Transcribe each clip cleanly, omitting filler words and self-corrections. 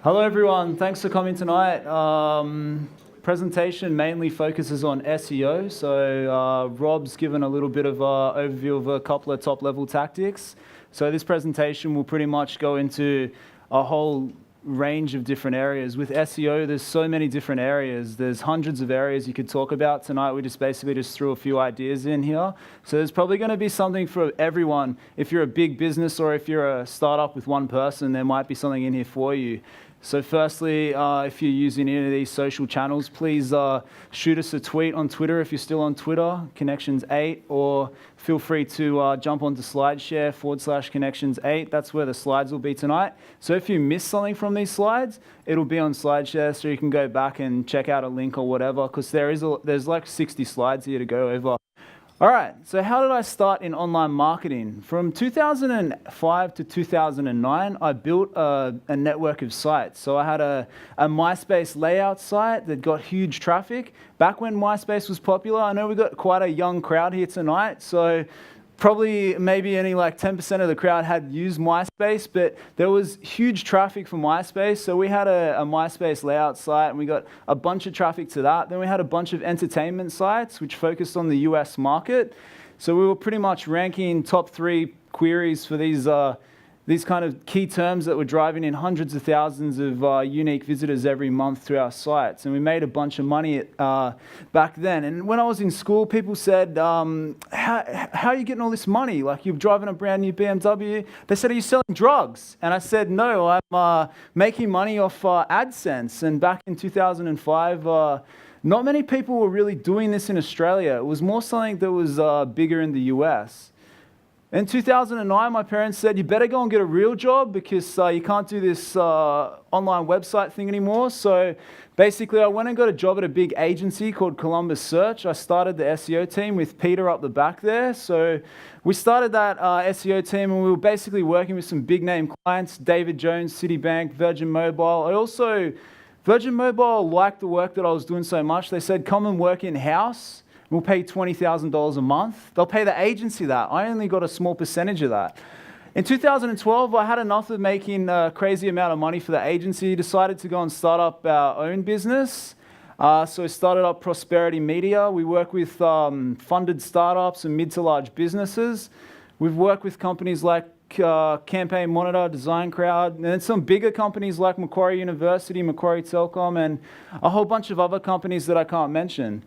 Hello everyone, thanks for coming tonight. Presentation mainly focuses on SEO, so Rob's given a little bit of an overview of a couple of top-level tactics. So this presentation will pretty much go into a whole range of different areas. With SEO, there's so many different areas. There's hundreds of areas you could talk about. Tonight we just threw a few ideas in here. So there's probably going to be something for everyone. If you're a big business or if you're a startup with one person, there might be something in here for you. So firstly, if you're using any of these social channels, please shoot us a tweet on Twitter if you're still on Twitter, Connections8, or feel free to jump onto SlideShare /Connections8. That's where the slides will be tonight. So if you miss something from these slides, it'll be on SlideShare, so you can go back and check out a link or whatever, because there's like 60 slides here to go over. All right, so how did I start in online marketing? From 2005 to 2009, I built a network of sites. So I had a MySpace layout site that got huge traffic. Back when MySpace was popular, I know we got quite a young crowd here tonight, so probably maybe only like 10% of the crowd had used MySpace, but there was huge traffic for MySpace. So we had a MySpace layout site and we got a bunch of traffic to that. Then we had a bunch of entertainment sites which focused on the US market. So we were pretty much ranking top 3 queries for these kind of key terms that were driving in hundreds of thousands of unique visitors every month through our sites. And we made a bunch of money back then. And when I was in school, people said, how are you getting all this money? Like, you're driving a brand new BMW. They said, are you selling drugs? And I said, no, I'm making money off AdSense. And back in 2005, not many people were really doing this in Australia. It was more something that was bigger in the US. In 2009, my parents said, you better go and get a real job because you can't do this online website thing anymore. So basically, I went and got a job at a big agency called Columbus Search. I started the SEO team with Peter up the back there. So we started that SEO team and we were basically working with some big name clients, David Jones, Citibank, Virgin Mobile. Virgin Mobile liked the work that I was doing so much. They said, come and work in-house. We'll pay $20,000 a month. They'll pay the agency that. I only got a small percentage of that. In 2012, I had enough of making a crazy amount of money for the agency, decided to go and start up our own business. So I started up Prosperity Media. We work with funded startups and mid to large businesses. We've worked with companies like Campaign Monitor, Design Crowd, and then some bigger companies like Macquarie University, Macquarie Telecom, and a whole bunch of other companies that I can't mention.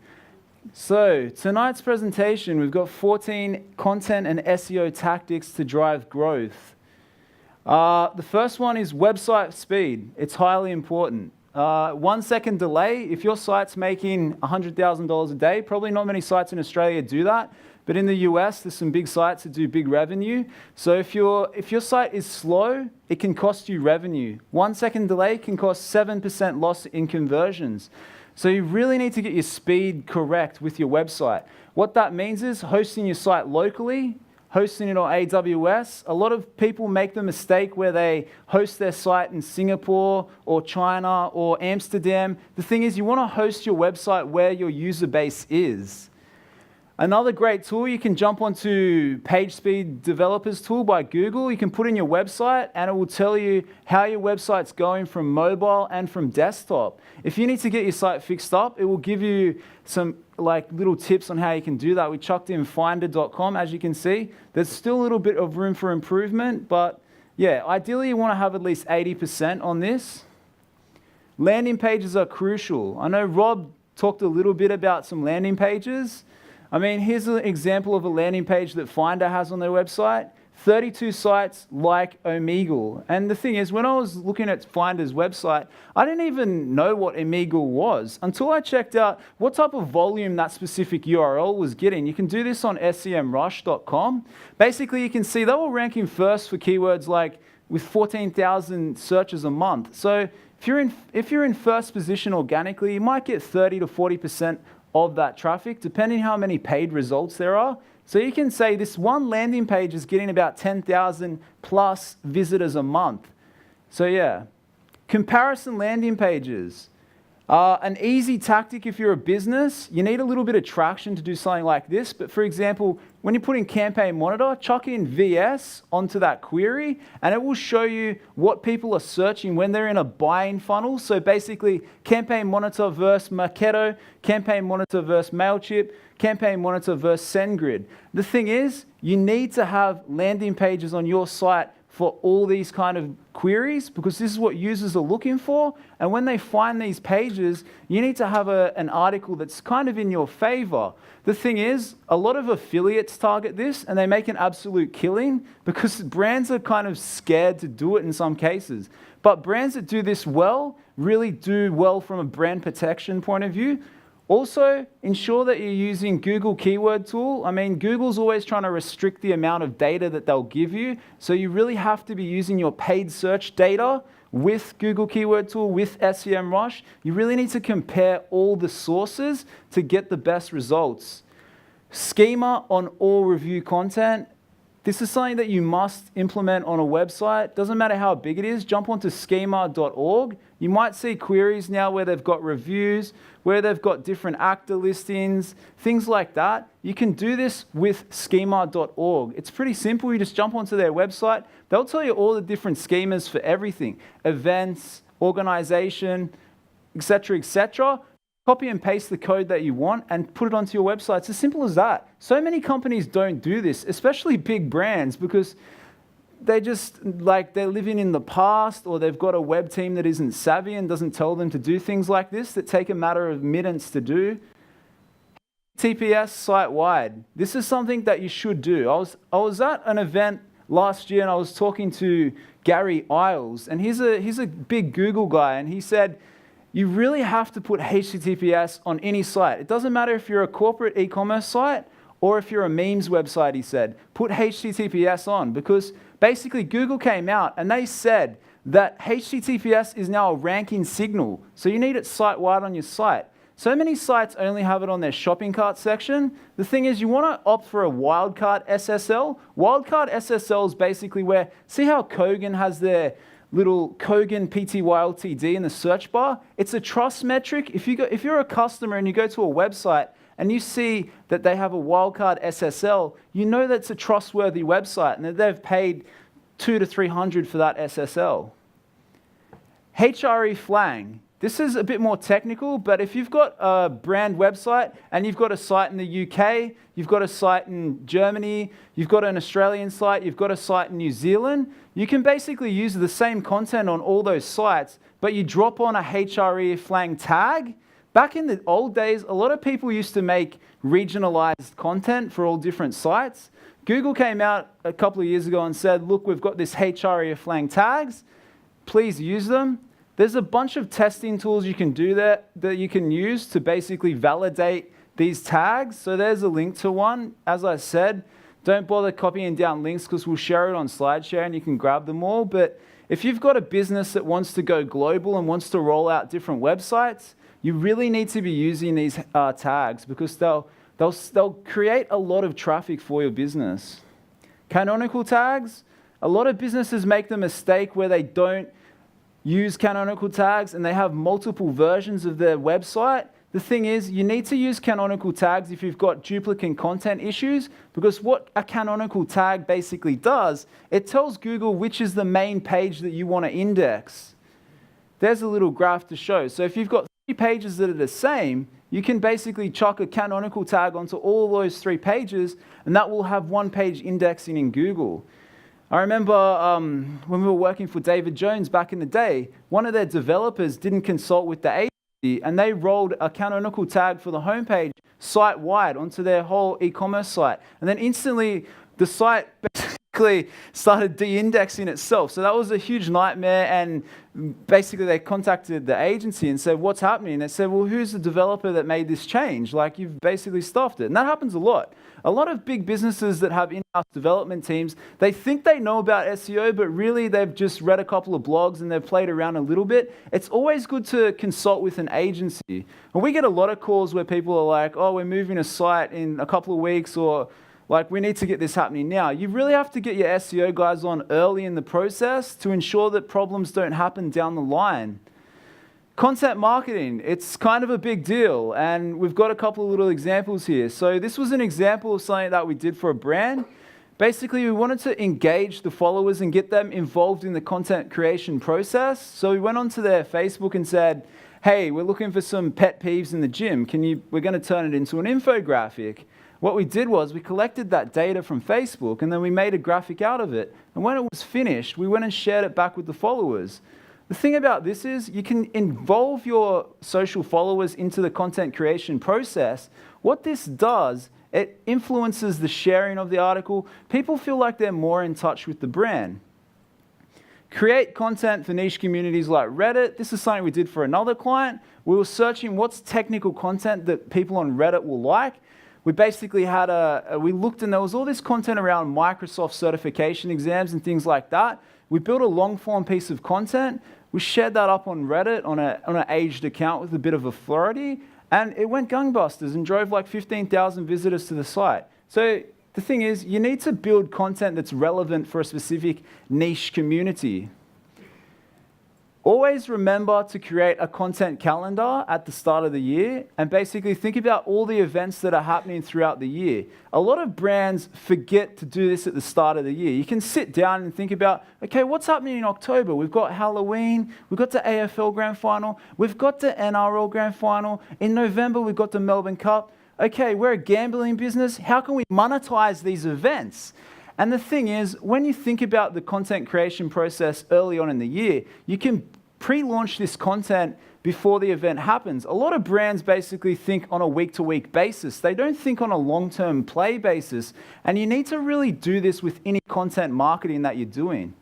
So tonight's presentation, we've got 14 content and SEO tactics to drive growth. The first one is website speed. It's highly important. 1 second delay, if your site's making $100,000 a day, probably not many sites in Australia do that, but in the US, there's some big sites that do big revenue. So if your site is slow, it can cost you revenue. 1 second delay can cost 7% loss in conversions. So you really need to get your speed correct with your website. What that means is hosting your site locally, hosting it on AWS. A lot of people make the mistake where they host their site in Singapore or China or Amsterdam. The thing is, you want to host your website where your user base is. Another great tool, you can jump onto PageSpeed Developers tool by Google. You can put in your website and it will tell you how your website's going from mobile and from desktop. If you need to get your site fixed up, it will give you some little tips on how you can do that. We chucked in finder.com, as you can see. There's still a little bit of room for improvement, but yeah, ideally you want to have at least 80% on this. Landing pages are crucial. I know Rob talked a little bit about some landing pages. I mean, here's an example of a landing page that Finder has on their website. 32 sites like Omegle. And the thing is, when I was looking at Finder's website, I didn't even know what Omegle was until I checked out what type of volume that specific URL was getting. You can do this on SEMRush.com. Basically, you can see they were ranking first for keywords like with 14,000 searches a month. So if you're in first position organically, you might get 30 to 40% of that traffic, depending how many paid results there are. So you can say this one landing page is getting about 10,000 plus visitors a month. So yeah, comparison landing pages. An easy tactic if you're a business, you need a little bit of traction to do something like this. But for example, when you put in Campaign Monitor, chuck in VS onto that query, and it will show you what people are searching when they're in a buying funnel. So basically, Campaign Monitor versus Marketo, Campaign Monitor versus MailChimp, Campaign Monitor versus SendGrid. The thing is, you need to have landing pages on your site for all these kind of queries, because this is what users are looking for. And when they find these pages, you need to have an article that's kind of in your favor. The thing is, a lot of affiliates target this and they make an absolute killing because brands are kind of scared to do it in some cases. But brands that do this well really do well from a brand protection point of view. Also, ensure that you're using Google Keyword Tool. I mean, Google's always trying to restrict the amount of data that they'll give you. So you really have to be using your paid search data with Google Keyword Tool, with SEMRush. You really need to compare all the sources to get the best results. Schema on all review content. This is something that you must implement on a website. Doesn't matter how big it is, jump onto schema.org. You might see queries now where they've got reviews, where they've got different actor listings, things like that. You can do this with schema.org. It's pretty simple. You just jump onto their website. They'll tell you all the different schemas for everything. Events, organization, etc., etc. Copy and paste the code that you want and put it onto your website. It's as simple as that. So many companies don't do this, especially big brands, because they're living in the past, or they've got a web team that isn't savvy and doesn't tell them to do things like this that take a matter of minutes to do. TPS site-wide. This is something that you should do. I was at an event last year and I was talking to Gary Isles, and he's a big Google guy, and he said, you really have to put HTTPS on any site. It doesn't matter if you're a corporate e-commerce site or if you're a memes website, he said. Put HTTPS on, because basically Google came out and they said that HTTPS is now a ranking signal. So you need it site-wide on your site. So many sites only have it on their shopping cart section. The thing is, you want to opt for a Wildcard SSL. Wildcard SSL is basically where, see how Kogan has their little Kogan PTYLTD in the search bar? It's a trust metric. If you're a customer and you go to a website and you see that they have a Wildcard SSL, you know that's a trustworthy website and that they've paid $200 to $300 for that SSL. href. This is a bit more technical, but if you've got a brand website and you've got a site in the UK, you've got a site in Germany, you've got an Australian site, you've got a site in New Zealand, you can basically use the same content on all those sites, but you drop on a href tag. Back in the old days, a lot of people used to make regionalized content for all different sites. Google came out a couple of years ago and said, look, we've got this href tags, please use them. There's a bunch of testing tools you can do that you can use to basically validate these tags. So there's a link to one. As I said, don't bother copying down links because we'll share it on SlideShare and you can grab them all. But if you've got a business that wants to go global and wants to roll out different websites, you really need to be using these tags, because they'll create a lot of traffic for your business. Canonical tags, a lot of businesses make the mistake where they don't use canonical tags and they have multiple versions of their website. The thing is, you need to use canonical tags if you've got duplicate content issues, because what a canonical tag basically does, it tells Google which is the main page that you want to index. There's a little graph to show. So if you've got 3 pages that are the same, you can basically chuck a canonical tag onto all those 3 pages, and that will have one page indexing in Google. I remember when we were working for David Jones back in the day, one of their developers didn't consult with the agency and they rolled a canonical tag for the homepage site-wide onto their whole e-commerce site. And then instantly the site basically started de-indexing itself. So that was a huge nightmare, and basically they contacted the agency and said, what's happening? And they said, well, who's the developer that made this change? Like, you've basically stuffed it. And that happens a lot. A lot of big businesses that have in-house development teams, they think they know about SEO, but really they've just read a couple of blogs and they've played around a little bit. It's always good to consult with an agency. And we get a lot of calls where people are like, oh, we're moving a site in a couple of weeks, or like, we need to get this happening now. You really have to get your SEO guys on early in the process to ensure that problems don't happen down the line. Content marketing, it's kind of a big deal, and we've got a couple of little examples here. So this was an example of something that we did for a brand. Basically, we wanted to engage the followers and get them involved in the content creation process. So we went onto their Facebook and said, hey, we're looking for some pet peeves in the gym. We're going to turn it into an infographic. What we did was we collected that data from Facebook and then we made a graphic out of it. And when it was finished, we went and shared it back with the followers. The thing about this is you can involve your social followers into the content creation process. What this does, it influences the sharing of the article. People feel like they're more in touch with the brand. Create content for niche communities like Reddit. This is something we did for another client. We were searching what's technical content that people on Reddit will like. We basically had we looked and there was all this content around Microsoft certification exams and things like that. We built a long form piece of content. We shared that up on Reddit on an aged account with a bit of authority, and it went gangbusters and drove like 15,000 visitors to the site. So the thing is, you need to build content that's relevant for a specific niche community. Always remember to create a content calendar at the start of the year and basically think about all the events that are happening throughout the year. A lot of brands forget to do this at the start of the year. You can sit down and think about, okay, what's happening in October? We've got Halloween, we've got the AFL Grand Final, we've got the NRL Grand Final. In November, we've got the Melbourne Cup. Okay, we're a gambling business. How can we monetize these events? And the thing is, when you think about the content creation process early on in the year, you can pre-launch this content before the event happens. A lot of brands basically think on a week-to-week basis. They don't think on a long-term play basis. And you need to really do this with any content marketing that you're doing.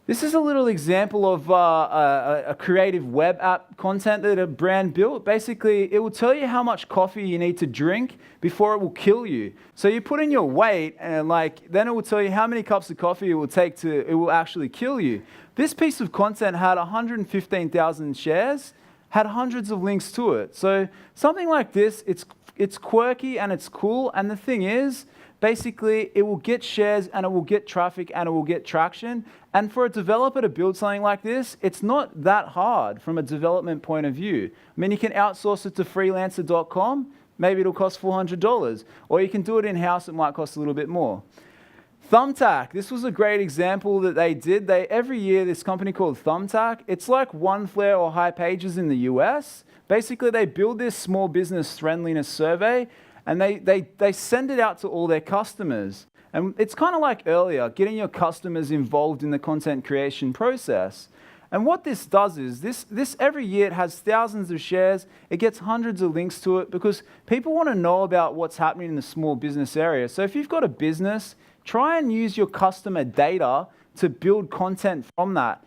This is a little example of a creative web app content that a brand built. Basically, it will tell you how much coffee you need to drink before it will kill you. So you put in your weight, and then it will tell you how many cups of coffee it will actually kill you. This piece of content had 115,000 shares, had hundreds of links to it. So something like this, it's quirky and it's cool. And the thing is, basically, it will get shares and it will get traffic and it will get traction. And for a developer to build something like this, it's not that hard from a development point of view. I mean, you can outsource it to freelancer.com. Maybe it'll cost $400. Or you can do it in-house. It might cost a little bit more. Thumbtack. This was a great example that they did. Every year, this company called Thumbtack, it's like OneFlare or HighPages in the US. Basically, they build this small business friendliness survey and they send it out to all their customers. And it's kind of like earlier, getting your customers involved in the content creation process. And what this does is, this every year it has thousands of shares, it gets hundreds of links to it because people want to know about what's happening in the small business area. So if you've got a business, try and use your customer data to build content from that.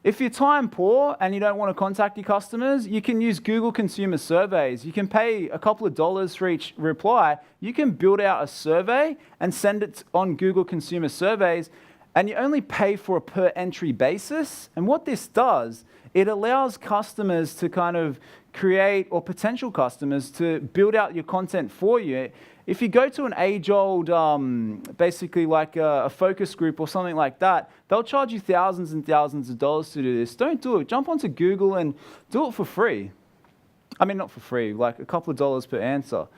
If you're time poor and you don't want to contact your customers, you can use Google Consumer Surveys. You can pay a couple of dollars for each reply. You can build out a survey and send it on Google Consumer Surveys, and you only pay for a per entry basis. And what this does, it allows customers to kind of create, or potential customers to build out your content for you. If you go to an age-old, basically like a focus group or something like that, they'll charge you thousands and thousands of dollars to do this. Don't do it. Jump onto Google and do it for free. I mean, not for free, like a couple of dollars per answer.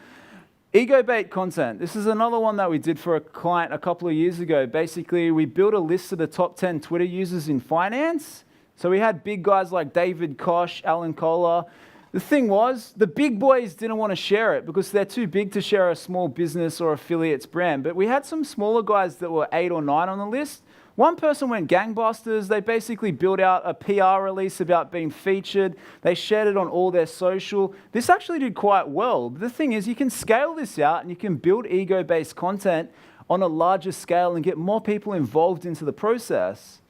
Ego bait content. This is another one that we did for a client a couple of years ago. Basically, we built a list of the top 10 Twitter users in finance. So we had big guys like David Koch, Alan Kohler. The thing was, the big boys didn't want to share it because they're too big to share a small business or affiliates brand. But we had some smaller guys that were 8 or 9 on the list. One person went gangbusters. They basically built out a PR release about being featured. They shared it on all their social. This actually did quite well. But the thing is, you can scale this out and you can build ego-based content on a larger scale and get more people involved into the process.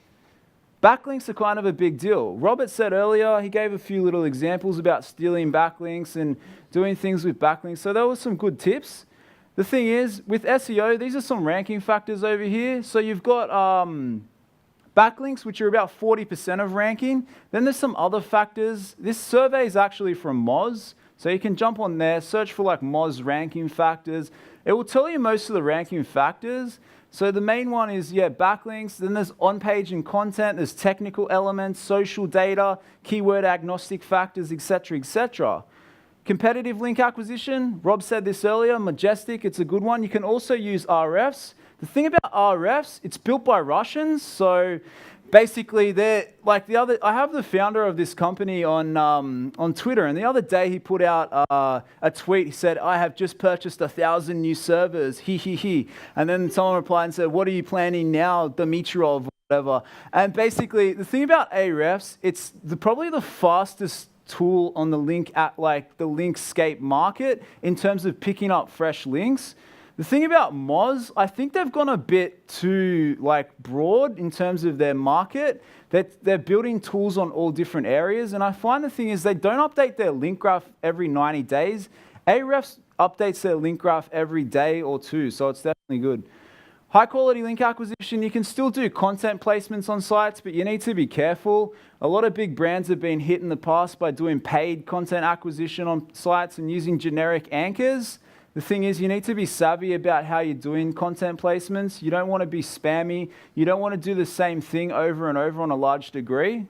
Backlinks are kind of a big deal. Robert said earlier, he gave a few little examples about stealing backlinks and doing things with backlinks. So there were some good tips. The thing is, with SEO, these are some ranking factors over here. So you've got backlinks, which are about 40% of ranking. Then there's some other factors. This survey is actually from Moz. So you can jump on there, search for like Moz ranking factors. It will tell you most of the ranking factors. So the main one is, backlinks. Then there's on-page and content. There's technical elements, social data, keyword agnostic factors, etc., etc. Competitive link acquisition. Rob said this earlier. Majestic, it's a good one. You can also use Arefs. The thing about Arefs, it's built by Russians. So basically, they're like I have the founder of this company on Twitter, and the other day he put out a tweet. He said, "I have just purchased 1,000 new servers." He. And then someone replied and said, "What are you planning now, Dimitrov?" Or whatever. And basically, the thing about Arefs, it's probably the fastest tool on the link at the linkscape market in terms of picking up fresh links. The thing about Moz, I think they've gone a bit too broad in terms of their market. They're building tools on all different areas, and I find the thing is they don't update their link graph every 90 days. Arefs updates their link graph every day or two, so it's definitely good. High quality link acquisition, you can still do content placements on sites, but you need to be careful. A lot of big brands have been hit in the past by doing paid content acquisition on sites and using generic anchors. The thing is, you need to be savvy about how you're doing content placements. You don't want to be spammy. You don't want to do the same thing over and over on a large degree.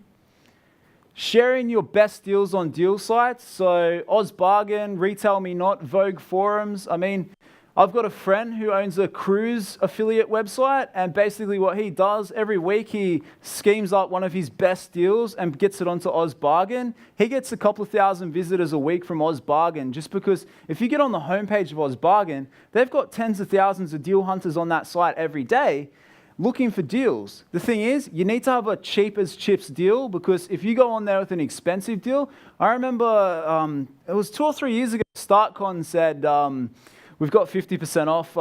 Sharing your best deals on deal sites. So OzBargain, Retail Me Not, Vogue Forums. I mean, I've got a friend who owns a cruise affiliate website, and basically what he does, every week he schemes up one of his best deals and gets it onto OzBargain. He gets a couple of thousand visitors a week from OzBargain, just because if you get on the homepage of OzBargain, they've got tens of thousands of deal hunters on that site every day looking for deals. The thing is, you need to have a cheap as chips deal, because if you go on there with an expensive deal, I remember it was 2 or 3 years ago, StartCon said, we've got 50% off,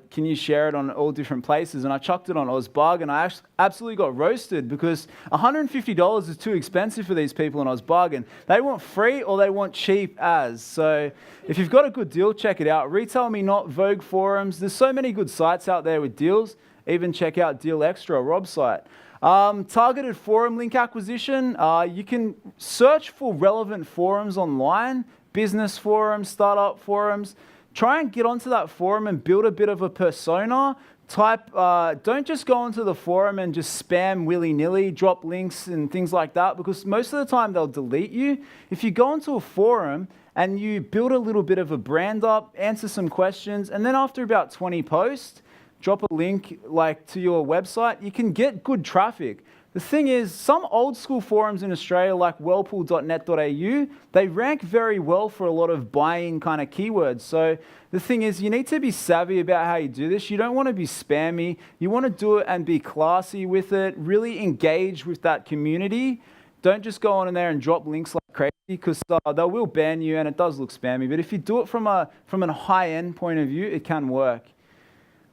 can you share it on all different places? And I chucked it on OzBargain. I absolutely got roasted because $150 is too expensive for these people on OzBargain. They want free or they want cheap as. So if you've got a good deal, check it out. Retail Me Not, Vogue Forums. There's so many good sites out there with deals. Even check out Deal Extra, Rob's site. Targeted forum link acquisition. You can search for relevant forums online, business forums, startup forums. Try and get onto that forum and build a bit of a persona. Don't just go onto the forum and just spam willy-nilly, drop links and things like that, because most of the time they'll delete you. If you go onto a forum and you build a little bit of a brand up, answer some questions, and then after about 20 posts, drop a link to your website, you can get good traffic. The thing is, some old school forums in Australia, like whirlpool.net.au, they rank very well for a lot of buying kind of keywords. So the thing is, you need to be savvy about how you do this. You don't want to be spammy. You want to do it and be classy with it, really engage with that community. Don't just go on in there and drop links like crazy, because they will ban you and it does look spammy. But if you do it from a high-end point of view, it can work.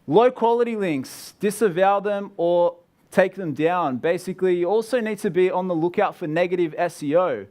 Low quality links, disavow them or take them down. Basically, you also need to be on the lookout for negative SEO.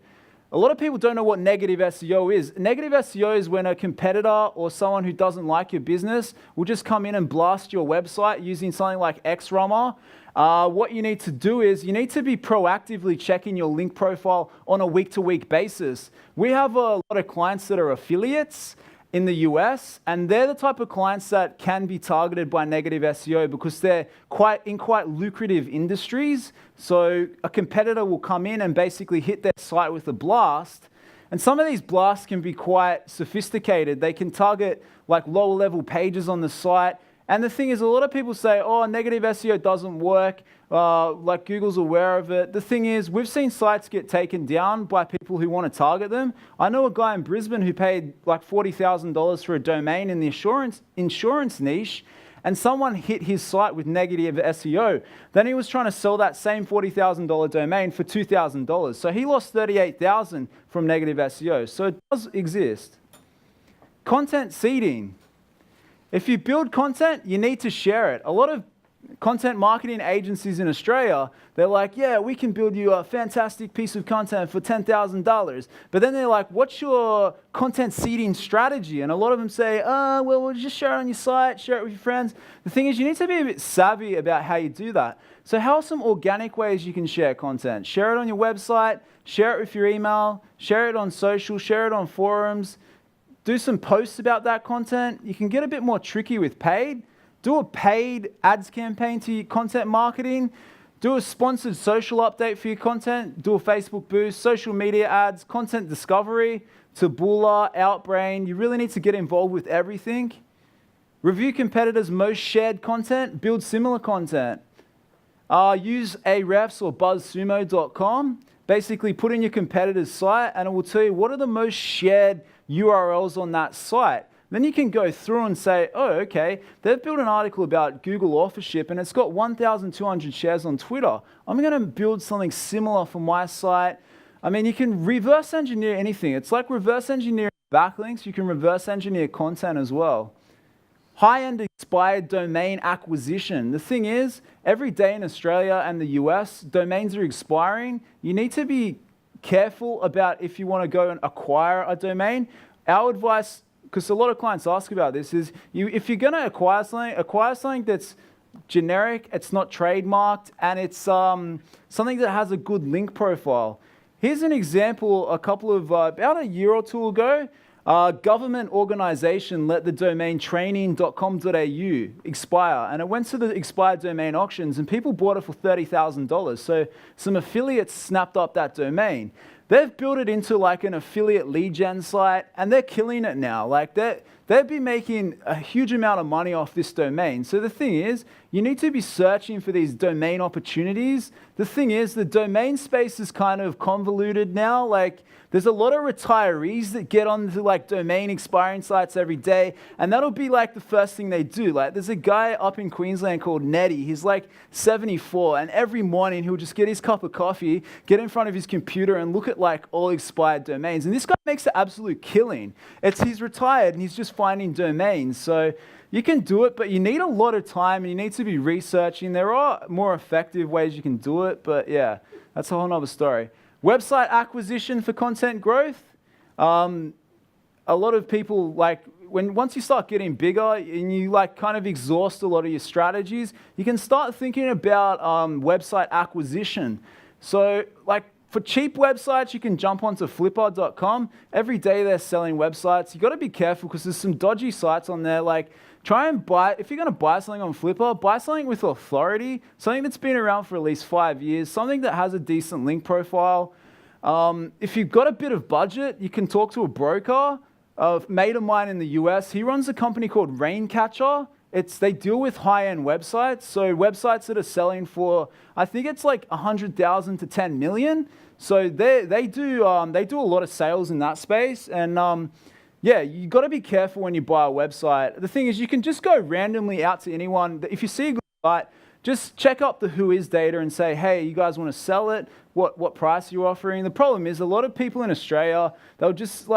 A lot of people don't know what negative SEO is. Negative SEO is when a competitor or someone who doesn't like your business will just come in and blast your website using something like XRummer. What you need to do is you need to be proactively checking your link profile on a week-to-week basis. We have a lot of clients that are affiliates in the US, and they're the type of clients that can be targeted by negative SEO because they're quite lucrative industries. So a competitor will come in and basically hit their site with a blast, and some of these blasts can be quite sophisticated. They can target lower level pages on the site. And the thing is, a lot of people say, oh, negative SEO doesn't work, Google's aware of it. The thing is, we've seen sites get taken down by people who want to target them. I know a guy in Brisbane who paid $40,000 for a domain in the insurance niche, and someone hit his site with negative SEO. Then he was trying to sell that same $40,000 domain for $2,000. So he lost $38,000 from negative SEO. So it does exist. Content seeding. If you build content, you need to share it. A lot of content marketing agencies in Australia, they're like, yeah, we can build you a fantastic piece of content for $10,000. But then they're like, what's your content seeding strategy? And a lot of them say, well, we'll just share it on your site, share it with your friends. The thing is, you need to be a bit savvy about how you do that. So how are some organic ways you can share content? Share it on your website, share it with your email, share it on social, share it on forums. do some posts about that content. You can get a bit more tricky with paid. Do a paid ads campaign to your content marketing. Do a sponsored social update for your content. Do a Facebook boost, social media ads, content discovery, Taboola, Outbrain. You really need to get involved with everything. Review competitors' most shared content. Build similar content. Use Arefs or buzzsumo.com. Basically, put in your competitor's site and it will tell you what are the most shared URLs on that site. Then you can go through and say, oh, okay, they've built an article about Google authorship and it's got 1,200 shares on Twitter. I'm going to build something similar for my site. I mean, you can reverse engineer anything. It's like reverse engineering backlinks. You can reverse engineer content as well. High-end expired domain acquisition. The thing is, every day in Australia and the US, domains are expiring. You need to be careful about if you want to go and acquire a domain. Our advice, because a lot of clients ask about this, is if you're going to acquire something that's generic, it's not trademarked, and it's something that has a good link profile. Here's an example, about a year or two ago, government organisation let the domain training.com.au expire, and it went to the expired domain auctions, and people bought it for $30,000. So some affiliates snapped up that domain. They've built it into like an affiliate lead gen site, and they're killing it now. Like they'd be making a huge amount of money off this domain. So the thing is, you need to be searching for these domain opportunities. The thing is, the domain space is kind of convoluted now. Like there's a lot of retirees that get onto like domain expiring sites every day, and that'll be like the first thing they do. Like there's a guy up in Queensland called Nettie. He's like 74, and every morning he'll just get his cup of coffee, get in front of his computer and look at like all expired domains. And this guy makes an absolute killing. He's retired and he's just finding domains. So you can do it, but you need a lot of time and you need to be researching. There are more effective ways you can do it, but yeah, that's a whole nother story. Website acquisition for content growth. A lot of people once you start getting bigger and you like kind of exhaust a lot of your strategies, you can start thinking about website acquisition. So like for cheap websites, you can jump onto flipper.com. Every day they're selling websites. You got to be careful because there's some dodgy sites on there. Like try and buy, if you're going to buy something on Flipper, buy something with authority, something that's been around for at least 5 years, something that has a decent link profile. If you've got a bit of budget, you can talk to a broker. A mate of mine in the US, he runs a company called Raincatcher. They deal with high-end websites, so websites that are selling for, I think it's like 100,000 to 10 million. So they do a lot of sales in that space, and yeah, you got to be careful when you buy a website. The thing is, you can just go randomly out to anyone. If you see a good site, just check up the who is data and say, hey, you guys want to sell it? What price are you offering? The problem is a lot of people in Australia, they'll just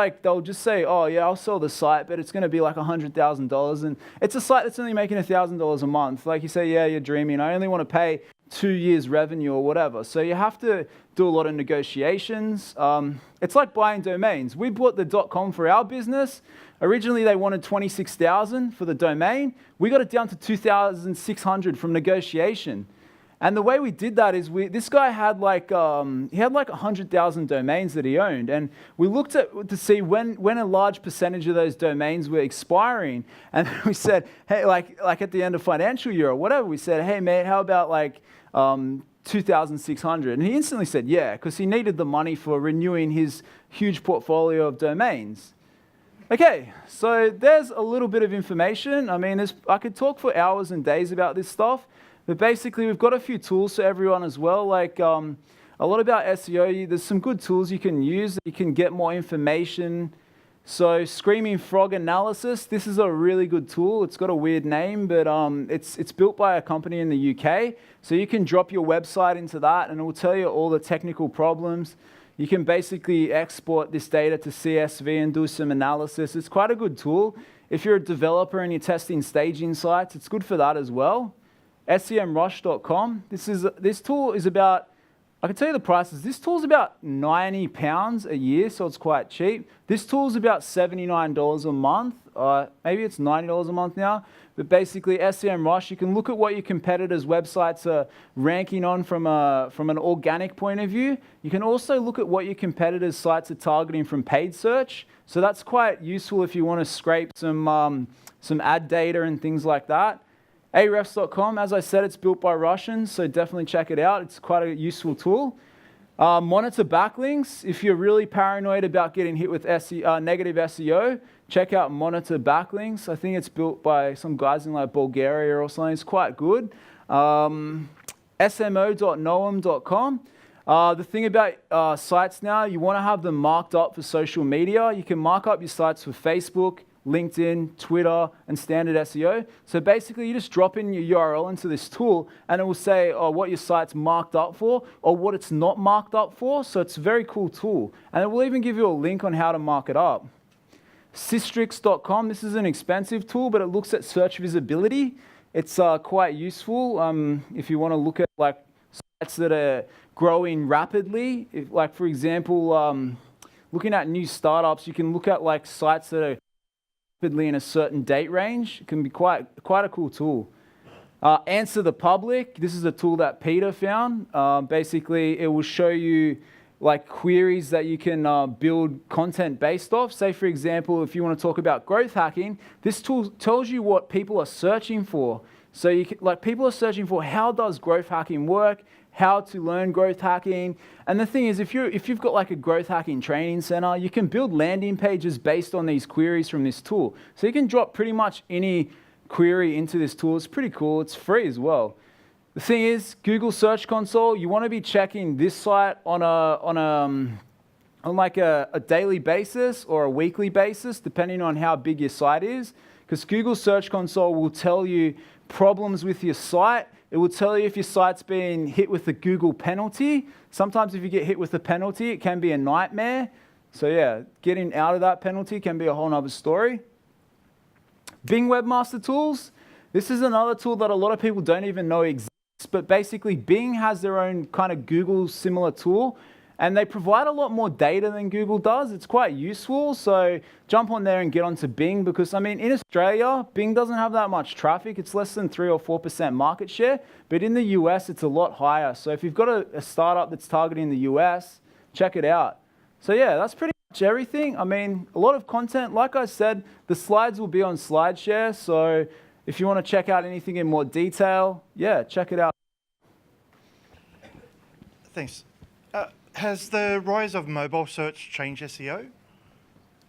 say, oh yeah, I'll sell the site, but it's going to be like $100,000, and it's a site that's only making $1,000 a month. Like you say, yeah, you're dreaming. I only want to pay 2 years revenue or whatever. So you have to do a lot of negotiations. It's like buying domains. We bought the .com for our business. Originally, they wanted $26,000 for the domain. We got it down to $2,600 from negotiation. And the way we did that is this guy had like 100,000 domains that he owned, and we looked to see when a large percentage of those domains were expiring, and we said, hey, like at the end of financial year or whatever, we said, hey mate, how about like 2,600? And he instantly said yeah, because he needed the money for renewing his huge portfolio of domains. Okay, so there's a little bit of information. I mean, I could talk for hours and days about this stuff. But basically, we've got a few tools for everyone as well. Like a lot about SEO, there's some good tools you can use. You can get more information. So Screaming Frog Analysis, this is a really good tool. It's got a weird name, but it's built by a company in the UK. So you can drop your website into that, and it will tell you all the technical problems. You can basically export this data to CSV and do some analysis. It's quite a good tool. If you're a developer and you're testing staging sites, it's good for that as well. SEMRush.com. This tool is about, I can tell you the prices. This tool is about £90 a year, so it's quite cheap. This tool is about $79 a month. Maybe it's $90 a month now. But basically, SEMRush, you can look at what your competitors' websites are ranking on from an organic point of view. You can also look at what your competitors' sites are targeting from paid search. So that's quite useful if you want to scrape some ad data and things like that. Arefs.com, as I said, it's built by Russians, so definitely check it out. It's quite a useful tool. Monitor backlinks. If you're really paranoid about getting hit with negative SEO, check out Monitor Backlinks. I think it's built by some guys in like Bulgaria or something. It's quite good. smo.noam.com. The thing about sites now, you want to have them marked up for social media. You can mark up your sites for Facebook, LinkedIn, Twitter, and standard SEO. So basically, you just drop in your URL into this tool, and it will say what your site's marked up for or what it's not marked up for. So it's a very cool tool. And it will even give you a link on how to mark it up. Systrix.com, this is an expensive tool, but it looks at search visibility. It's quite useful if you want to look at like sites that are growing rapidly. Like for example, looking at new startups, you can look at like sites that are rapidly in a certain date range. It can be quite a cool tool. Answer the Public. This is a tool that Peter found. Basically, it will show you like queries that you can build content based off. Say, for example, if you want to talk about growth hacking, this tool tells you what people are searching for. So you can, like people are searching for how does growth hacking work, how to learn growth hacking. And the thing is, if you've got like a growth hacking training center, you can build landing pages based on these queries from this tool. So you can drop pretty much any query into this tool. It's pretty cool. It's free as well. The thing is, Google Search Console, you want to be checking this site on like a daily basis or a weekly basis, depending on how big your site is. Because Google Search Console will tell you problems with your site. It will tell you if your site's been hit with a Google penalty. Sometimes if you get hit with a penalty, it can be a nightmare. So yeah, getting out of that penalty can be a whole nother story. Bing Webmaster Tools. This is another tool that a lot of people don't even know exists. But basically, Bing has their own kind of Google similar tool, and they provide a lot more data than Google does. It's quite useful, so jump on there and get onto Bing because, I mean, in Australia, Bing doesn't have that much traffic. It's less than 3 or 4% market share, but in the US, it's a lot higher. So if you've got a startup that's targeting the US, check it out. So yeah, that's pretty much everything. I mean, a lot of content. Like I said, the slides will be on SlideShare, so if you want to check out anything in more detail, yeah, check it out. Thanks. Has the rise of mobile search changed SEO?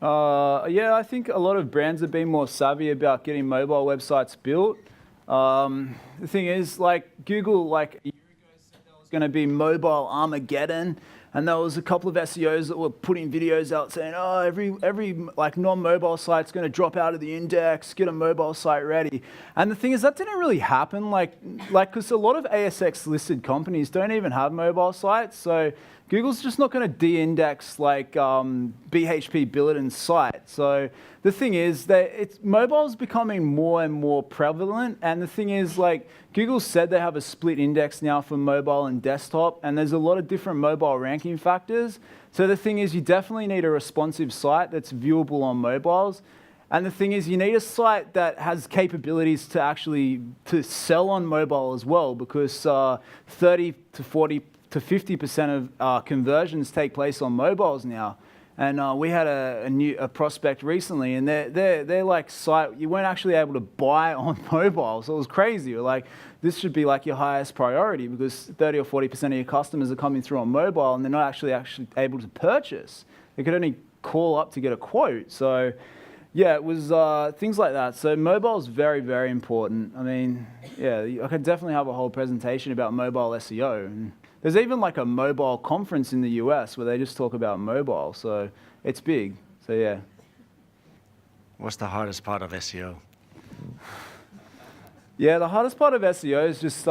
Yeah, I think a lot of brands have been more savvy about getting mobile websites built. The thing is, like Google, like a year ago said there was going to be mobile Armageddon, and there was a couple of SEOs that were putting videos out saying, oh, every like non-mobile site's going to drop out of the index, get a mobile site ready. And the thing is, that didn't really happen, like because a lot of ASX listed companies don't even have mobile sites, so Google's just not going to de-index like BHP Billiton's site. So the thing is that mobile's becoming more and more prevalent. And the thing is, like Google said they have a split index now for mobile and desktop, and there's a lot of different mobile ranking factors. So the thing is, you definitely need a responsive site that's viewable on mobiles. And the thing is, you need a site that has capabilities to actually sell on mobile as well, because 30 to 40 to 50% of conversions take place on mobiles now. And we had a prospect recently, and they're like site, you weren't actually able to buy on mobile. So it was crazy. We're like, this should be like your highest priority because 30 or 40% of your customers are coming through on mobile and they're not actually able to purchase. They could only call up to get a quote. So yeah, it was things like that. So mobile is very, very important. I mean, yeah, I could definitely have a whole presentation about mobile SEO. And there's even like a mobile conference in the US where they just talk about mobile. So it's big. So yeah. What's the hardest part of SEO? Yeah, the hardest part of SEO is just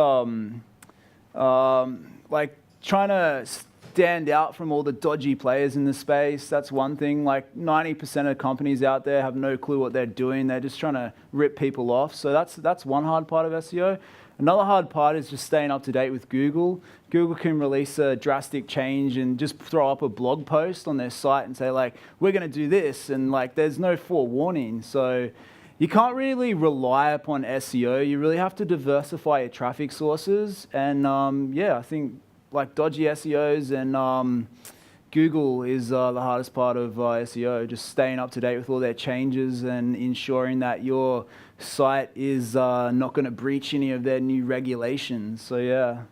like trying to stand out from all the dodgy players in the space. That's one thing. Like 90% of companies out there have no clue what they're doing. They're just trying to rip people off. So that's one hard part of SEO. Another hard part is just staying up to date with Google. Google can release a drastic change and just throw up a blog post on their site and say like, we're going to do this, and like there's no forewarning. So You can't really rely upon SEO. You really have to diversify your traffic sources. And yeah, I think like dodgy SEOs and Google is the hardest part of SEO, just staying up to date with all their changes and ensuring that your site is not going to breach any of their new regulations. So yeah.